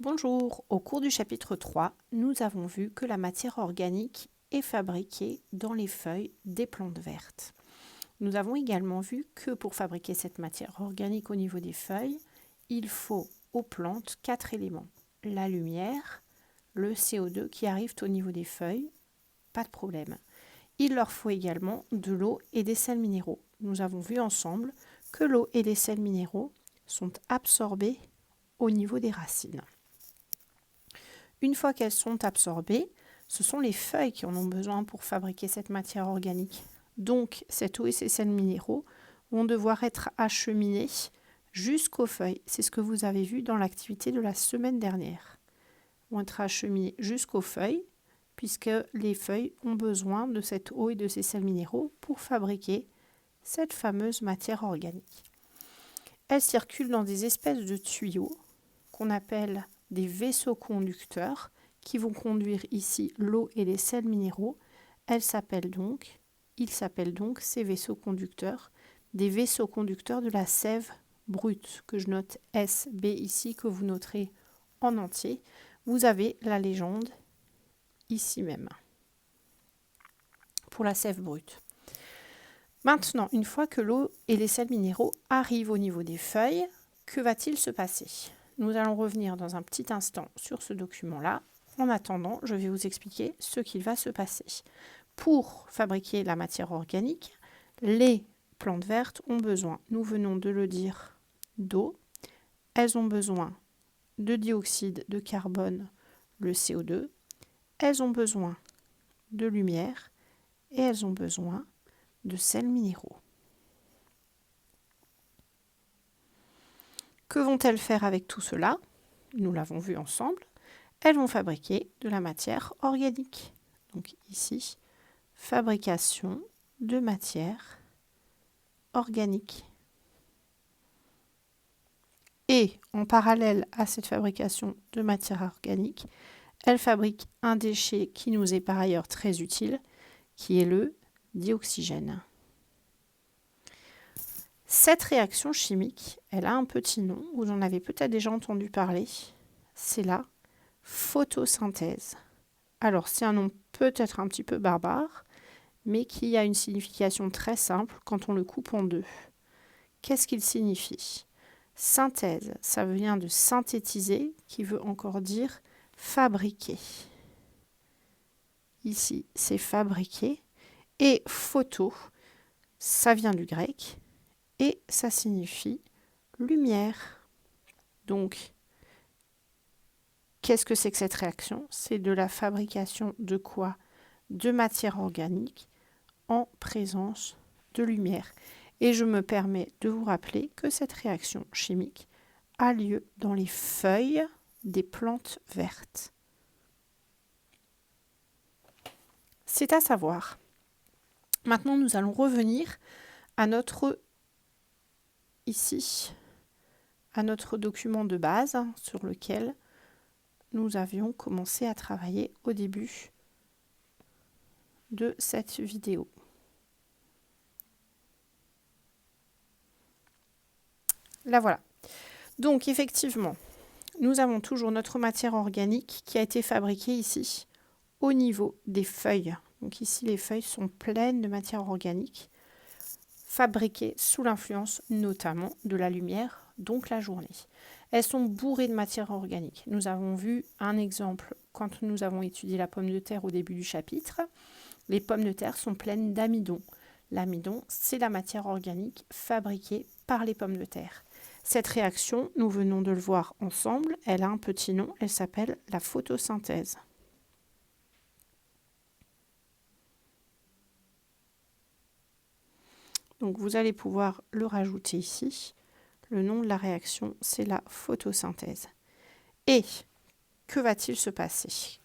Bonjour, au cours du chapitre 3, nous avons vu que la matière organique est fabriquée dans les feuilles des plantes vertes. Nous avons également vu que pour fabriquer cette matière organique au niveau des feuilles, il faut aux plantes 4 éléments. La lumière, le CO2 qui arrivent au niveau des feuilles, pas de problème. Il leur faut également de l'eau et des sels minéraux. Nous avons vu ensemble que l'eau et les sels minéraux sont absorbés au niveau des racines. Une fois qu'elles sont absorbées, ce sont les feuilles qui en ont besoin pour fabriquer cette matière organique. Donc, cette eau et ces sels minéraux vont devoir être acheminés jusqu'aux feuilles. C'est ce que vous avez vu dans l'activité de la semaine dernière. Ils vont être acheminés jusqu'aux feuilles, puisque les feuilles ont besoin de cette eau et de ces sels minéraux pour fabriquer cette fameuse matière organique. Elles circulent dans des espèces de tuyaux qu'on appelle des vaisseaux conducteurs qui vont conduire ici l'eau et les sels minéraux. Ils s'appellent donc, ces vaisseaux conducteurs, des vaisseaux conducteurs de la sève brute, que je note SB ici, que vous noterez en entier. Vous avez la légende ici même, pour la sève brute. Maintenant, une fois que l'eau et les sels minéraux arrivent au niveau des feuilles, que va-t-il se passer ? Nous allons revenir dans un petit instant sur ce document-là. En attendant, je vais vous expliquer ce qu'il va se passer. Pour fabriquer la matière organique, les plantes vertes ont besoin, nous venons de le dire, d'eau. Elles ont besoin de dioxyde de carbone, le CO2. Elles ont besoin de lumière et elles ont besoin de sels minéraux. Que vont-elles faire avec tout cela ? Nous l'avons vu ensemble. Elles vont fabriquer de la matière organique. Donc ici, fabrication de matière organique. Et en parallèle à cette fabrication de matière organique, elles fabriquent un déchet qui nous est par ailleurs très utile, qui est le dioxygène. Cette réaction chimique, elle a un petit nom, vous en avez peut-être déjà entendu parler, c'est la photosynthèse. Alors, c'est un nom peut-être un petit peu barbare, mais qui a une signification très simple quand on le coupe en deux. Qu'est-ce qu'il signifie ? Synthèse, ça vient de synthétiser, qui veut encore dire fabriquer. Ici, c'est fabriquer. Et photo, ça vient du grec, et ça signifie lumière. Donc, qu'est-ce que c'est que cette réaction ? C'est de la fabrication de quoi ? De matière organique en présence de lumière. Et je me permets de vous rappeler que cette réaction chimique a lieu dans les feuilles des plantes vertes. C'est à savoir. Maintenant, nous allons revenir à notre document de base sur lequel nous avions commencé à travailler au début de cette vidéo. La voilà. Donc effectivement, nous avons toujours notre matière organique qui a été fabriquée ici au niveau des feuilles. Donc ici, les feuilles sont pleines de matière organique fabriquées sous l'influence notamment de la lumière, donc la journée. Elles sont bourrées de matière organique. Nous avons vu un exemple quand nous avons étudié la pomme de terre au début du chapitre. Les pommes de terre sont pleines d'amidon. L'amidon, c'est la matière organique fabriquée par les pommes de terre. Cette réaction, nous venons de le voir ensemble, elle a un petit nom, elle s'appelle la photosynthèse. Donc vous allez pouvoir le rajouter ici. Le nom de la réaction, c'est la photosynthèse. Et que va-t-il se passer ?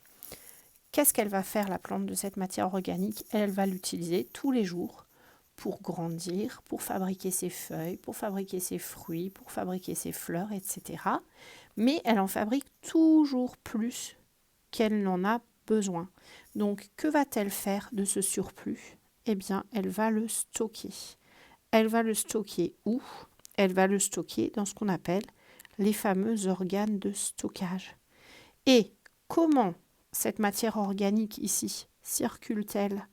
Qu'est-ce qu'elle va faire, la plante, de cette matière organique ? Elle va l'utiliser tous les jours pour grandir, pour fabriquer ses feuilles, pour fabriquer ses fruits, pour fabriquer ses fleurs, etc. Mais elle en fabrique toujours plus qu'elle n'en a besoin. Donc, que va-t-elle faire de ce surplus ? Eh bien, elle va le stocker. Elle va le stocker où ? Elle va le stocker dans ce qu'on appelle les fameux organes de stockage. Et comment cette matière organique ici circule-t-elle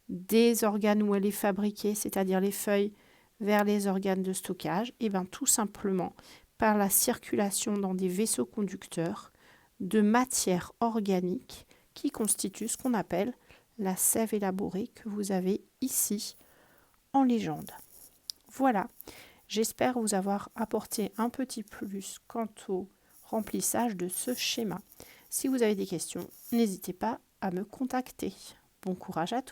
des organes où elle est fabriquée, c'est-à-dire les feuilles, vers les organes de stockage? Et bien tout simplement par la circulation dans des vaisseaux conducteurs de matière organique qui constitue ce qu'on appelle la sève élaborée que vous avez ici en légende. Voilà, j'espère vous avoir apporté un petit plus quant au remplissage de ce schéma. Si vous avez des questions, n'hésitez pas à me contacter. Bon courage à tous.